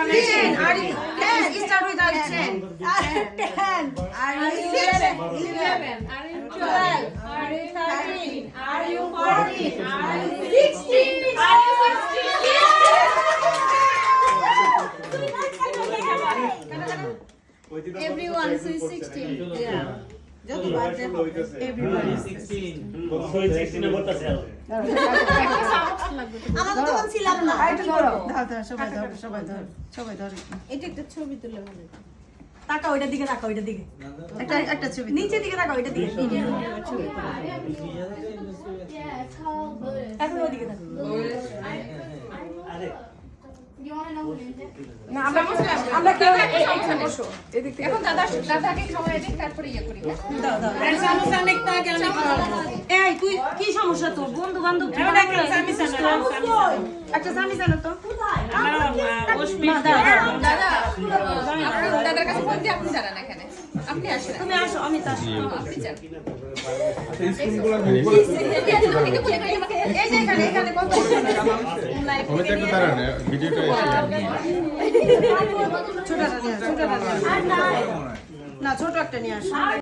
10. Are you 10? Start with our 10. 10. Are you 11? 11. Are you 12? 12? Are you 13? Are you 14? Are you 16? Are you 16? Everyone is 16. Yeah. Everybody. 16 এ বলতাছে আমাদের তখন ছিলাম না। সবাই ধর। এটা একটা ছবি তুলে মনে কর। তাকাও ওইটার দিকে, তাকাও ওইটার দিকে। একটা ছবি নিচের দিকে তাকাও ওইটার দিকে। এখন ওইদিকে তাকাও। আরে না আমরা কেউ এখানে বসো। এখন দাদাকে সময় দিন তারপরে ইয়ে করি। দাও দাও। এই তুই কি সমস্যা তোর? বন্ধু বান্ধব একটা সামিস আনো তো। দাদা আপনার দাদার কাছে ফোন দিয়ে আপনি জানান এখানে। আপনি আসেন। তুমি আসো, আমি তো আসি। আপনি যান। এই যে এখানে কত অমিত একটু দাঁড়ান ভিডিওটা ছোটটা নিয়ে আসো, ছোটটা নিয়ে আসো। না ছোট একটা নিয়ে আসো।